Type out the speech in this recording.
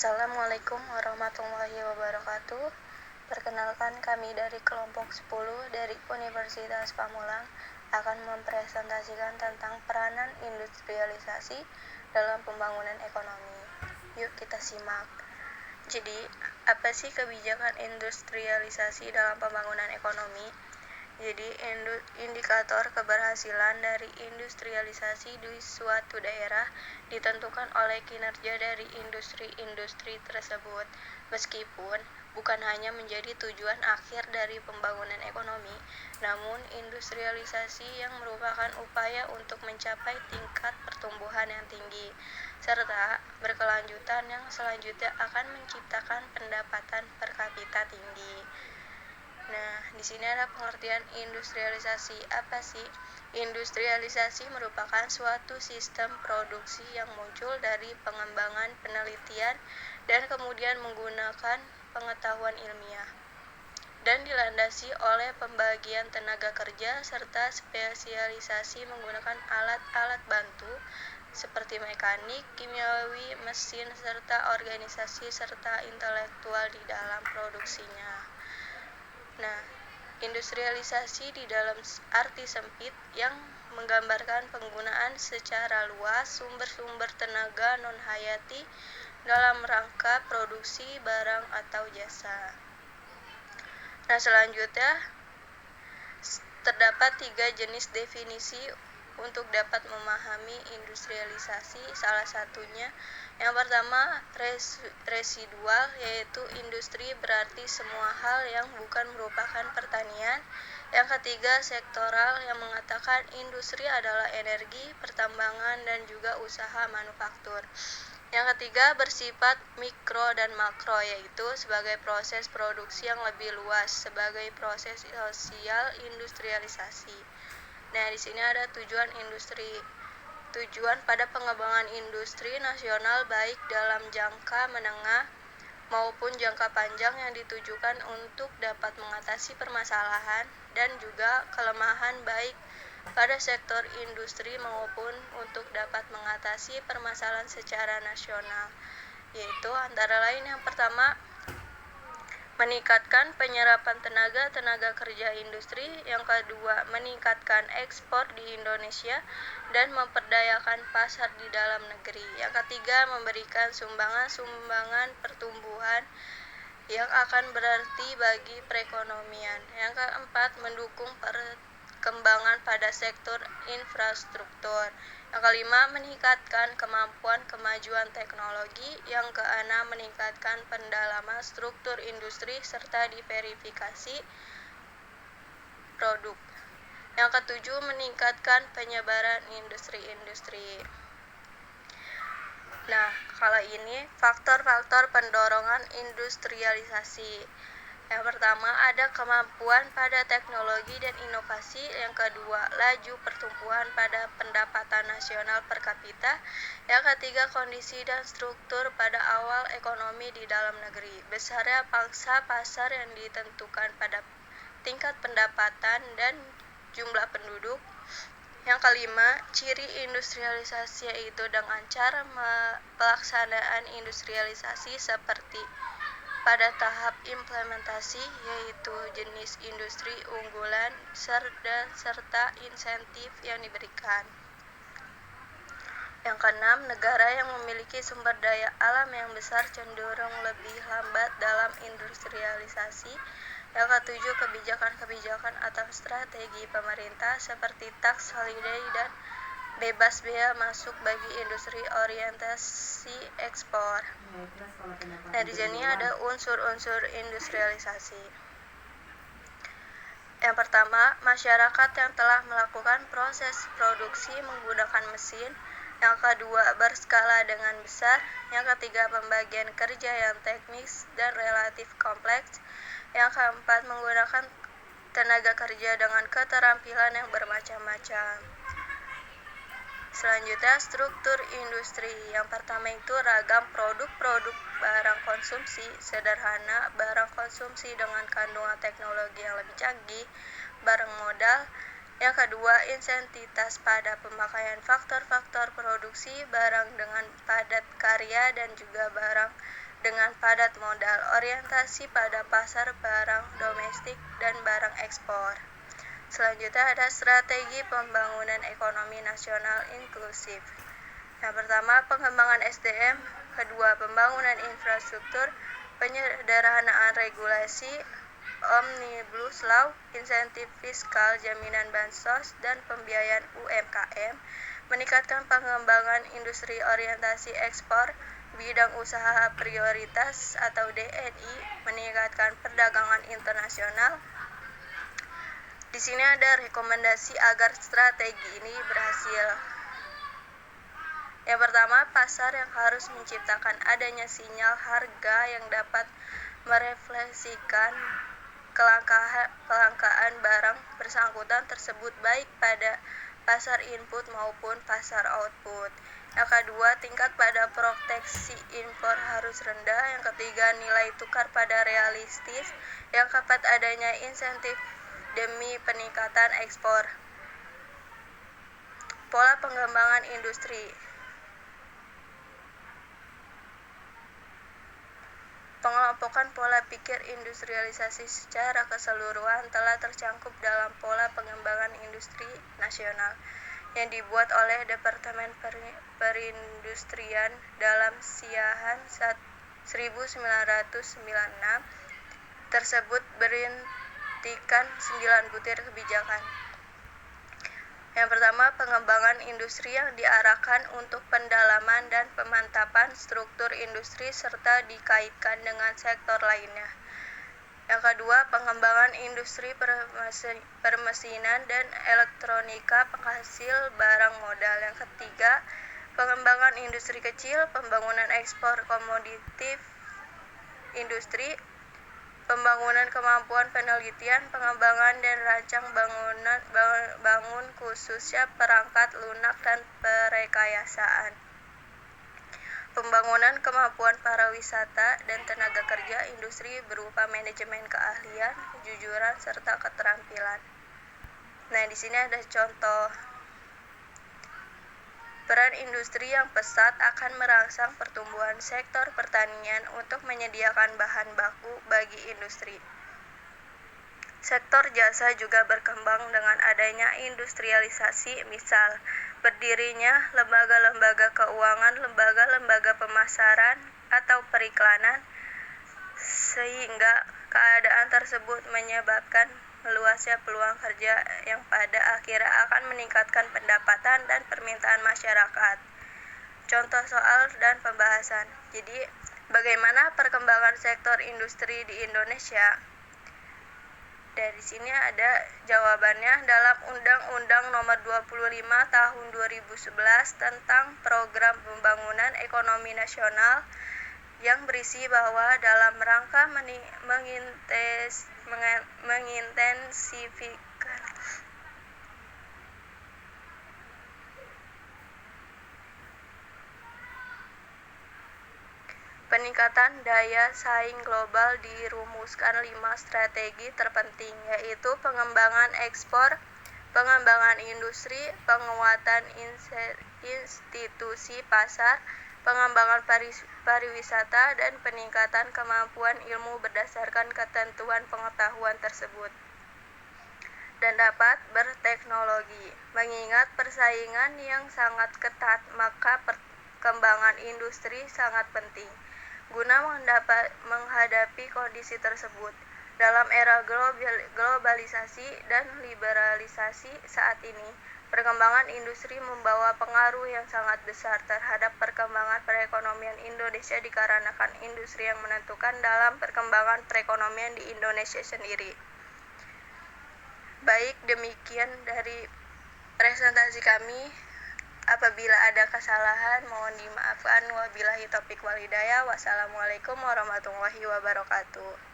Assalamualaikum warahmatullahi wabarakatuh. Perkenalkan, kami dari kelompok 10 dari Universitas Pamulang akan mempresentasikan tentang peranan industrialisasi dalam pembangunan ekonomi. Yuk kita simak. Jadi, apa sih kebijakan industrialisasi dalam pembangunan ekonomi? Jadi, indikator keberhasilan dari industrialisasi di suatu daerah ditentukan oleh kinerja dari industri-industri tersebut. Meskipun bukan hanya menjadi tujuan akhir dari pembangunan ekonomi, namun industrialisasi yang merupakan upaya untuk mencapai tingkat pertumbuhan yang tinggi, serta berkelanjutan yang selanjutnya akan menciptakan pendapatan per kapita tinggi. Nah, di sini ada pengertian industrialisasi. Apa sih? Industrialisasi merupakan suatu sistem produksi yang muncul dari pengembangan penelitian dan kemudian menggunakan pengetahuan ilmiah, dan dilandasi oleh pembagian tenaga kerja serta spesialisasi menggunakan alat-alat bantu seperti mekanik, kimiawi, mesin, serta organisasi serta intelektual di dalam produksinya. Nah, industrialisasi di dalam arti sempit yang menggambarkan penggunaan secara luas sumber-sumber tenaga non-hayati dalam rangka produksi barang atau jasa. Nah, selanjutnya terdapat 3 jenis definisi untuk dapat memahami industrialisasi. Salah satunya yang pertama residual, yaitu industri berarti semua hal yang bukan merupakan pertanian. Yang ketiga sektoral, yang mengatakan industri adalah energi, pertambangan, dan juga usaha manufaktur. Yang ketiga bersifat mikro dan makro, yaitu sebagai proses produksi yang lebih luas sebagai proses sosial industrialisasi. Nah, di sini ada tujuan industri. Tujuan pada pengembangan industri nasional baik dalam jangka menengah maupun jangka panjang yang ditujukan untuk dapat mengatasi permasalahan dan juga kelemahan baik pada sektor industri maupun untuk dapat mengatasi permasalahan secara nasional, yaitu antara lain yang pertama meningkatkan penyerapan tenaga kerja industri, yang kedua meningkatkan ekspor di Indonesia dan memperdayakan pasar di dalam negeri, yang ketiga memberikan sumbangan pertumbuhan yang akan berarti bagi perekonomian, yang keempat mendukung perkembangan pada sektor infrastruktur, yang kelima meningkatkan kemampuan kemajuan teknologi, yang keenam meningkatkan pendalaman struktur industri serta diverifikasi produk, yang ketujuh meningkatkan penyebaran industri-industri. Nah, kala ini faktor-faktor pendorongan industrialisasi. Yang pertama ada kemampuan pada teknologi dan inovasi, yang kedua laju pertumbuhan pada pendapatan nasional per kapita, yang ketiga kondisi dan struktur pada awal ekonomi di dalam negeri, besarnya pangsa pasar yang ditentukan pada tingkat pendapatan dan jumlah penduduk. Yang kelima, ciri industrialisasi yaitu dengan cara pelaksanaan industrialisasi seperti pada tahap implementasi, yaitu jenis industri unggulan serta insentif yang diberikan. Yang keenam, negara yang memiliki sumber daya alam yang besar cenderung lebih lambat dalam industrialisasi. Yang ketujuh, kebijakan atau strategi pemerintah seperti tax holiday dan bebas bea masuk bagi industri orientasi ekspor. Nah, di sini ada unsur-unsur industrialisasi. Yang pertama, masyarakat yang telah melakukan proses produksi menggunakan mesin. Yang kedua, berskala dengan besar. Yang ketiga, pembagian kerja yang teknis dan relatif kompleks. Yang keempat, menggunakan tenaga kerja dengan keterampilan yang bermacam-macam. Selanjutnya, struktur industri. Yang pertama itu ragam produk barang konsumsi sederhana, barang konsumsi dengan kandungan teknologi yang lebih canggih, barang modal. Yang kedua, insentitas pada pemakaian faktor-faktor produksi, barang dengan padat karya dan juga barang dengan padat modal, orientasi pada pasar barang domestik dan barang ekspor. Selanjutnya ada strategi pembangunan ekonomi nasional inklusif. Yang pertama, pengembangan SDM, kedua, pembangunan infrastruktur, penyederhanaan regulasi, Omnibus Law, insentif fiskal, jaminan bansos, dan pembiayaan UMKM, meningkatkan pengembangan industri orientasi ekspor, bidang usaha prioritas atau DNI, meningkatkan perdagangan internasional. Di sini ada rekomendasi agar strategi ini berhasil. Yang pertama, pasar yang harus menciptakan adanya sinyal harga yang dapat merefleksikan kelangkaan barang bersangkutan tersebut baik pada pasar input maupun pasar output. Yang kedua, tingkat pada proteksi impor harus rendah. Yang ketiga, nilai tukar pada realistis. Yang keempat, adanya insentif demi peningkatan ekspor. Pola pengembangan industri. Pengelompokan pola pikir industrialisasi secara keseluruhan telah tercangkup dalam pola pengembangan industri nasional yang dibuat oleh Departemen Perindustrian dalam Siahan 1996. Tersebut berintikan 9 butir kebijakan. Yang pertama, pengembangan industri yang diarahkan untuk pendalaman dan pemantapan struktur industri serta dikaitkan dengan sektor lainnya. Yang kedua, pengembangan industri permesinan dan elektronika penghasil barang modal. Yang ketiga, pengembangan industri kecil, pembangunan ekspor komoditif industri, pembangunan kemampuan penelitian, pengembangan dan rancang bangun khususnya perangkat lunak dan perekayasaan, pembangunan kemampuan pariwisata dan tenaga kerja industri berupa manajemen keahlian, kejujuran serta keterampilan. Nah, di sini ada contoh. Peran industri yang pesat akan merangsang pertumbuhan sektor pertanian untuk menyediakan bahan baku bagi industri. Sektor jasa juga berkembang dengan adanya industrialisasi, misal berdirinya lembaga-lembaga keuangan, lembaga-lembaga pemasaran atau periklanan, sehingga keadaan tersebut menyebabkan meluasnya peluang kerja yang pada akhirnya akan meningkatkan pendapatan dan permintaan masyarakat. Contoh soal dan pembahasan. Jadi, bagaimana perkembangan sektor industri di Indonesia? Dari sini ada jawabannya dalam Undang-Undang Nomor 25 Tahun 2011 tentang Program Pembangunan Ekonomi Nasional yang berisi bahwa dalam rangka mengintensifikkan peningkatan daya saing global dirumuskan 5 strategi terpenting, yaitu pengembangan ekspor, pengembangan industri, penguatan institusi pasar, pengembangan pariwisata, dan peningkatan kemampuan ilmu berdasarkan ketentuan pengetahuan tersebut dan dapat berteknologi. Mengingat persaingan yang sangat ketat, maka perkembangan industri sangat penting guna menghadapi kondisi tersebut. Dalam era globalisasi dan liberalisasi saat ini, perkembangan industri membawa pengaruh yang sangat besar terhadap perkembangan perekonomian Indonesia dikarenakan industri yang menentukan dalam perkembangan perekonomian di Indonesia sendiri. Baik, demikian dari presentasi kami. Apabila ada kesalahan, mohon dimaafkan. Wabillahi taufiq wal hidayah. Wassalamualaikum warahmatullahi wabarakatuh.